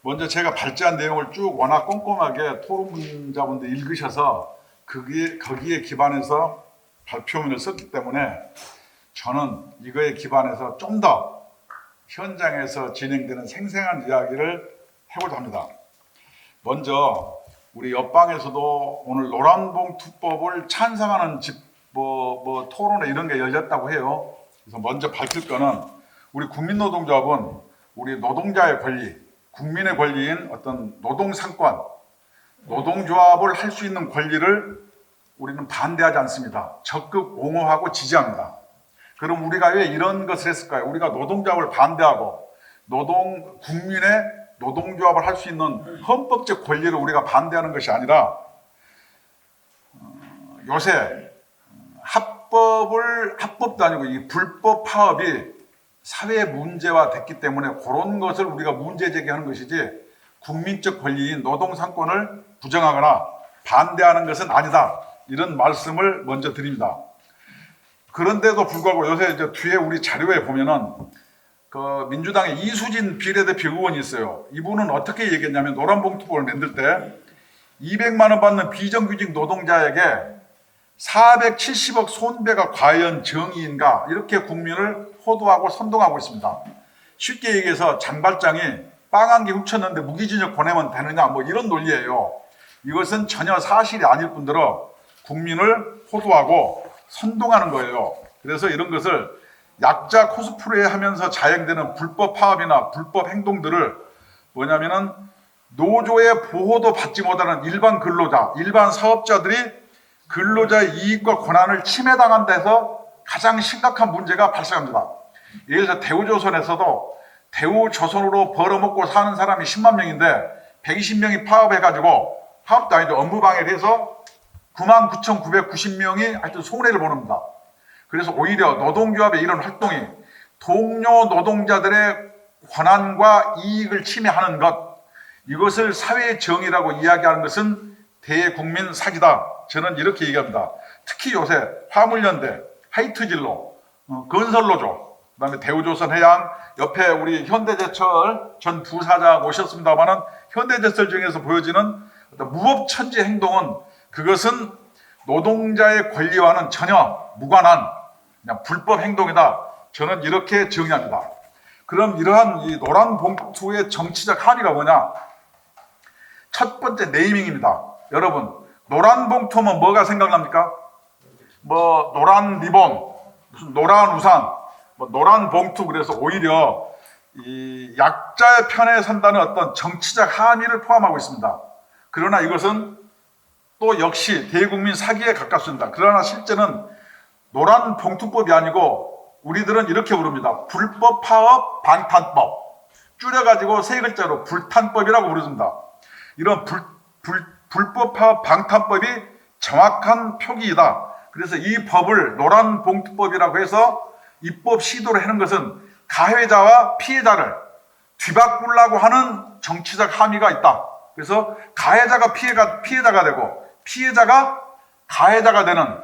먼저 제가 발제한 내용을 쭉 워낙 꼼꼼하게 토론자분들 읽으셔서 거기에 기반해서 발표문을 썼기 때문에 저는 이거에 기반해서 좀 더 현장에서 진행되는 생생한 이야기를 해보자 합니다. 먼저 우리 옆방에서도 오늘 노란봉투법을 찬성하는 토론회 이런 게 열렸다고 해요. 그래서 먼저 밝힐 거는 우리 국민노동조합은 우리 노동자의 권리, 국민의 권리인 어떤 노동상권, 노동조합을 할 수 있는 권리를 우리는 반대하지 않습니다. 적극 옹호하고 지지합니다. 그럼 우리가 왜 이런 것을 했을까요? 우리가 노동조합을 반대하고 국민의 노동조합을 할 수 있는 헌법적 권리를 우리가 반대하는 것이 아니라 요새 합법도 아니고 이 불법 파업이 사회 문제화 됐기 때문에 그런 것을 우리가 문제 제기하는 것이지 국민적 권리인 노동상권을 부정하거나 반대하는 것은 아니다. 이런 말씀을 먼저 드립니다. 그런데도 불구하고 요새 이제 뒤에 우리 자료에 보면은 그 민주당의 이수진 비례대표 의원이 있어요. 이분은 어떻게 얘기했냐면 노란봉투법을 만들 때 200만 원 받는 비정규직 노동자에게 470억 손배가 과연 정의인가 이렇게 국민을 호도하고 선동하고 있습니다. 쉽게 얘기해서 장발장이 빵 한 개 훔쳤는데 무기징역 보내면 되느냐 뭐 이런 논리예요. 이것은 전혀 사실이 아닐 뿐더러 국민을 호도하고 선동하는 거예요. 그래서 이런 것을 약자 코스프레 하면서 자행되는 불법 파업이나 불법 행동들을 뭐냐면은 노조의 보호도 받지 못하는 일반 근로자, 일반 사업자들이 근로자의 이익과 권한을 침해당한 데서 가장 심각한 문제가 발생합니다. 예를 들어 대우조선에서도 대우조선으로 벌어먹고 사는 사람이 10만 명인데 120명이 파업해가지고 파업도 아니죠. 업무방해를 해서 99,990명이 하여튼 손해를 보는다. 그래서 오히려 노동조합의 이런 활동이 동료 노동자들의 권한과 이익을 침해하는 것, 이것을 사회의 정의라고 이야기하는 것은 대국민 사기다. 저는 이렇게 얘기합니다. 특히 요새 화물연대, 하이트진로, 건설노조, 그다음에 대우조선해양, 옆에 우리 현대제철 전 부사장 오셨습니다만은 현대제철 중에서 보여지는 어떤 무법천지 행동은 그것은 노동자의 권리와는 전혀 무관한 그냥 불법 행동이다. 저는 이렇게 정의합니다. 그럼 이러한 이 노란 봉투의 정치적 함의가 뭐냐? 첫 번째 네이밍입니다. 여러분, 노란 봉투면 뭐가 생각납니까? 뭐 노란 리본, 무슨 노란 우산, 뭐 노란 봉투. 그래서 오히려 이 약자의 편에 선다는 어떤 정치적 함의를 포함하고 있습니다. 그러나 이것은 또 역시 대국민 사기에 가깝습니다. 그러나 실제는 노란 봉투법이 아니고 우리들은 이렇게 부릅니다. 불법 파업 방탄법. 줄여가지고 세 글자로 불탄법이라고 부릅니다. 이런 불법 파업 방탄법이 정확한 표기이다. 그래서 이 법을 노란 봉투법이라고 해서 입법 시도를 하는 것은 가해자와 피해자를 뒤바꾸려고 하는 정치적 함의가 있다. 그래서 가해자가 피해자가 되고 피해자가 가해자가 되는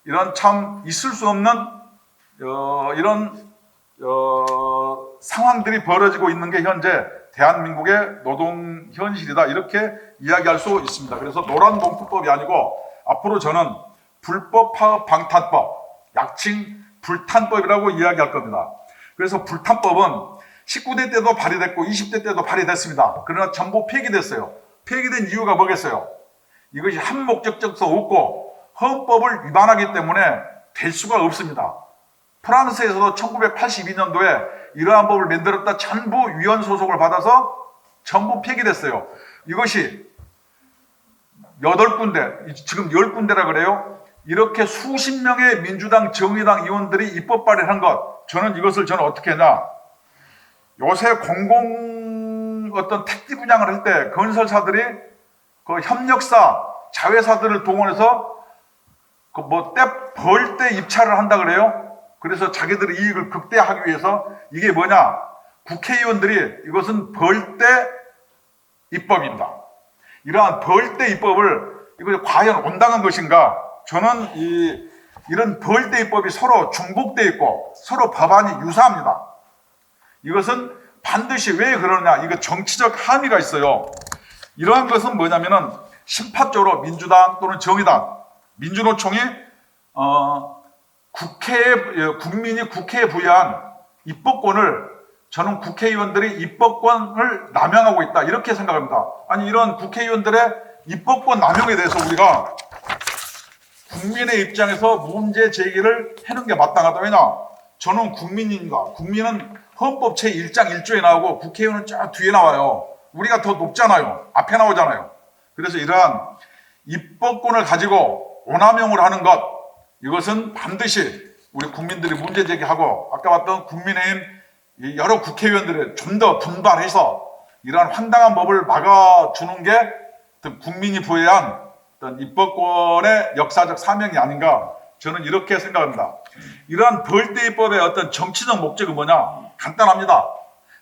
이런 참 있을 수 없는 이런 상황들이 벌어지고 있는 게 현재 대한민국의 노동 현실이다. 이렇게 이야기할 수 있습니다. 그래서 노란봉투법이 아니고 앞으로 저는 불법 파업 방탄법, 약칭 불탄법이라고 이야기할 겁니다. 그래서 불탄법은 19대 때도 발의됐고 20대 때도 발의됐습니다. 그러나 전부 폐기됐어요. 폐기된 이유가 뭐겠어요? 이것이 한 목적적서 없고 헌법을 위반하기 때문에 될 수가 없습니다. 프랑스에서도 1982년도에 이러한 법을 만들었다 전부 위헌 소송을 받아서 전부 폐기됐어요. 이것이 8군데, 지금 10군데라 그래요. 이렇게 수십 명의 민주당, 정의당 의원들이 입법 발의한 것, 저는 어떻게 하냐? 요새 어떤 택지 분양을 할 때 건설사들이 그 협력사, 자회사들을 동원해서 벌 때 입찰을 한다 그래요. 그래서 자기들의 이익을 극대화하기 위해서 이게 뭐냐? 국회의원들이 이것은 벌 때 입법입니다. 이러한 벌 때 입법을 이거 과연 온당한 것인가? 저는 이런 벌 때 입법이 서로 중복되어 있고 서로 법안이 유사합니다. 이것은 반드시 왜 그러냐? 이거 정치적 함의가 있어요. 이러한 것은 뭐냐면은 심파적으로 민주당 또는 정의당, 민주노총이 국민이 국회에 부여한 입법권을 저는 국회의원들이 입법권을 남용하고 있다 이렇게 생각합니다. 아니 이런 국회의원들의 입법권 남용에 대해서 우리가 국민의 입장에서 문제 제기를 하는 게 마땅하다. 왜냐? 저는 국민입니다. 국민은 헌법 제1장 1조에 나오고 국회의원은 쫙 뒤에 나와요. 우리가 더 높잖아요. 앞에 나오잖아요. 그래서 이러한 입법권을 가지고 오남용을 하는 것, 이것은 반드시 우리 국민들이 문제 제기하고 아까 봤던 국민의힘 여러 국회의원들이 좀 더 분발해서 이러한 황당한 법을 막아주는 게 국민이 부여한 어떤 입법권의 역사적 사명이 아닌가 저는 이렇게 생각합니다. 이러한 벌떼입법의 어떤 정치적 목적은 뭐냐? 간단합니다.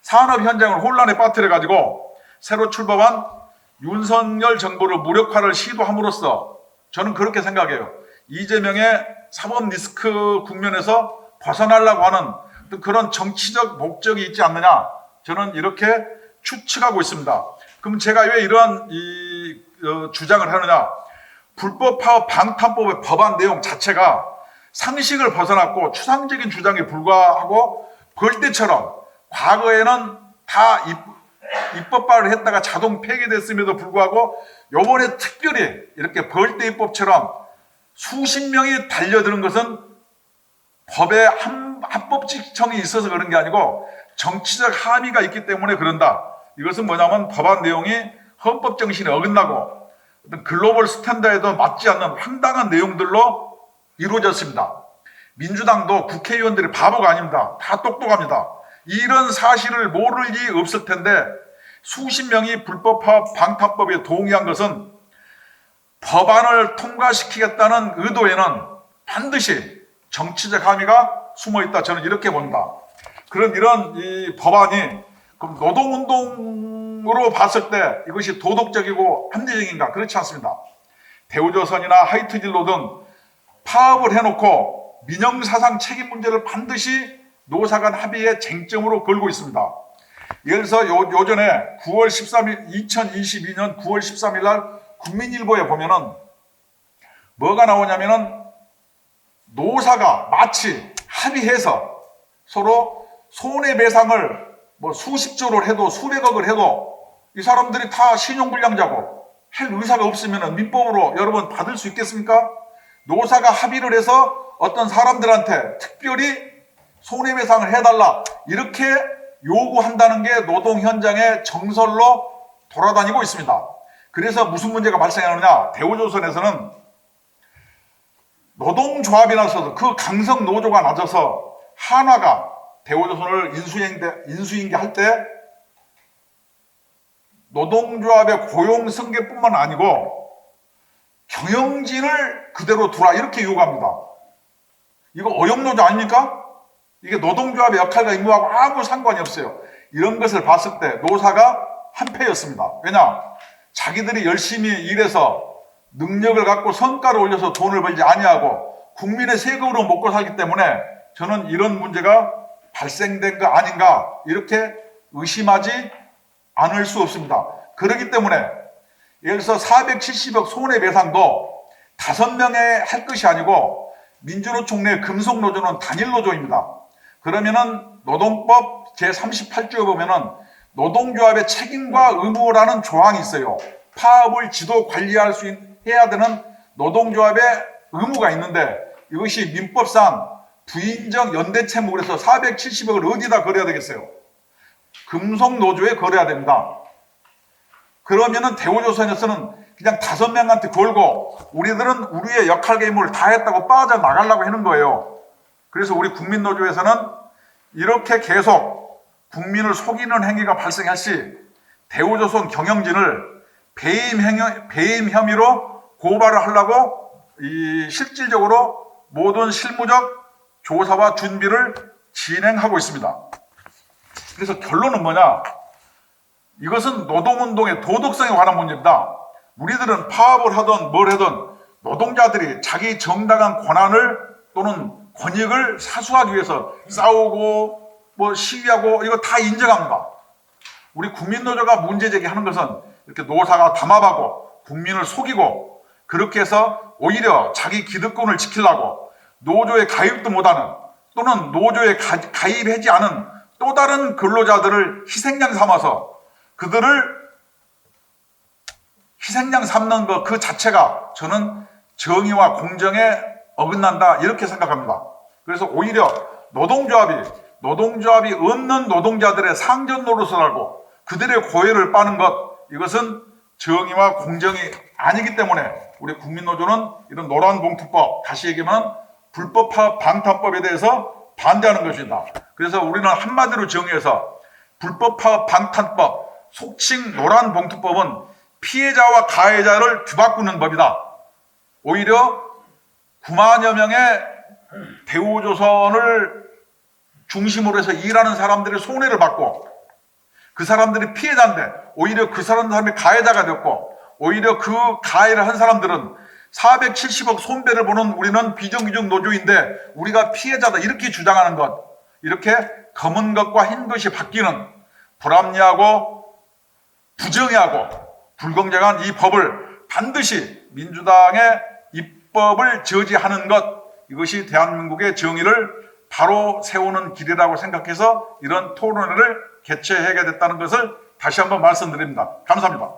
산업 현장을 혼란에 빠뜨려 가지고 새로 출범한 윤석열 정부를 무력화를 시도함으로써 저는 그렇게 생각해요. 이재명의 사법 리스크 국면에서 벗어나려고 하는 그런 정치적 목적이 있지 않느냐 저는 이렇게 추측하고 있습니다. 그럼 제가 왜 이러한 주장을 하느냐? 불법 파업 방탄법의 법안 내용 자체가 상식을 벗어났고 추상적인 주장에 불과하고 벌떼처럼 과거에는 다 입법화를 했다가 자동 폐기됐음에도 불구하고 요번에 특별히 이렇게 벌떼 입법처럼 수십 명이 달려드는 것은 법의 합법직성이 있어서 그런 게 아니고 정치적 함의가 있기 때문에 그런다. 이것은 뭐냐면 법안 내용이 헌법 정신에 어긋나고 어떤 글로벌 스탠다드에도 맞지 않는 황당한 내용들로 이루어졌습니다. 민주당도 국회의원들이 바보가 아닙니다. 다 똑똑합니다. 이런 사실을 모를 리 없을 텐데 수십 명이 불법화 방탄법에 동의한 것은 법안을 통과시키겠다는 의도에는 반드시 정치적 함의가 숨어있다. 저는 이렇게 본다. 그런 이런 이 법안이 그럼 노동운동으로 봤을 때 이것이 도덕적이고 합리적인가? 그렇지 않습니다. 대우조선이나 하이트진로 등 파업을 해놓고 민영사상 책임 문제를 반드시 노사간 합의의 쟁점으로 걸고 있습니다. 예를 들어서 요전에 9월 13일 2022년 9월 13일 날 국민일보에 보면은 뭐가 나오냐면은 노사가 마치 합의해서 서로 손해배상을 뭐 수십조를 해도 수백억을 해도 이 사람들이 다 신용불량자고 할 의사가 없으면 민법으로 여러분 받을 수 있겠습니까? 노사가 합의를 해서 어떤 사람들한테 특별히 손해배상을 해달라 이렇게 요구한다는 게 노동 현장의 정설로 돌아다니고 있습니다. 그래서 무슨 문제가 발생하느냐? 대우조선에서는 노동조합이 나서서 그 강성 노조가 낮아서 한화가 대우조선을 인수인계할 때 노동조합의 고용 승계뿐만 아니고 경영진을 그대로 두라 이렇게 요구합니다. 이거 어용노조 아닙니까? 이게 노동조합의 역할과 임무하고 아무 상관이 없어요. 이런 것을 봤을 때 노사가 한패였습니다. 왜냐? 자기들이 열심히 일해서 능력을 갖고 성과를 올려서 돈을 벌지 아니하고 국민의 세금으로 먹고 살기 때문에 저는 이런 문제가 발생된 거 아닌가 이렇게 의심하지 않을 수 없습니다. 그렇기 때문에 예를 들어서 470억 손해배상도 5명에 할 것이 아니고 민주노총 내 금속노조는 단일노조입니다. 그러면은 노동법 제38조에 보면은 노동조합의 책임과 의무라는 조항이 있어요. 파업을 지도 관리할 수 해야 되는 노동조합의 의무가 있는데 이것이 민법상 부인정 연대채무를 해서 470억을 어디다 걸어야 되겠어요? 금속노조에 걸어야 됩니다. 그러면은 대우조선에서는 그냥 5명한테 걸고 우리들은 우리의 역할과 임무를 다 했다고 빠져나가려고 하는 거예요. 그래서 우리 국민노조에서는 이렇게 계속 국민을 속이는 행위가 발생할 시 대우조선 경영진을 배임 혐의로 고발을 하려고 실질적으로 모든 실무적 조사와 준비를 진행하고 있습니다. 그래서 결론은 뭐냐? 이것은 노동운동의 도덕성에 관한 문제입니다. 우리들은 파업을 하든 뭘 하든 노동자들이 자기 정당한 권한을 또는 권익을 사수하기 위해서 싸우고 뭐 시위하고 이거 다 인정합니다. 우리 국민노조가 문제 제기하는 것은 이렇게 노사가 담합하고 국민을 속이고 그렇게 해서 오히려 자기 기득권을 지키려고 노조에 가입도 못하는 또는 노조에 가입하지 않은 또 다른 근로자들을 희생양 삼아서 그들을 희생양 삼는 것 그 자체가 저는 정의와 공정에 어긋난다 이렇게 생각합니다. 그래서 오히려 노동조합이 없는 노동자들의 상전 노릇을 하고 그들의 고열을 빠는 것 이것은 정의와 공정이 아니기 때문에 우리 국민노조는 이런 노란봉투법 다시 얘기하면 불법 파업 방탄법에 대해서 반대하는 것이다. 그래서 우리는 한마디로 정의해서 불법 파업 방탄법 속칭 노란봉투법은 피해자와 가해자를 뒤바꾸는 법이다. 오히려 9만여 명의 대우조선을 중심으로 해서 일하는 사람들의 손해를 받고 그 사람들이 피해자인데 오히려 그 사람이 가해자가 됐고 오히려 그 가해를 한 사람들은 470억 손배를 보는 우리는 비정규직 노조인데 우리가 피해자다 이렇게 주장하는 것 이렇게 검은 것과 흰 것이 바뀌는 불합리하고 부정의하고 불공정한 이 법을 반드시 민주당의 입법을 저지하는 것 이것이 대한민국의 정의를 바로 세우는 길이라고 생각해서 이런 토론회를 개최하게 됐다는 것을 다시 한번 말씀드립니다. 감사합니다.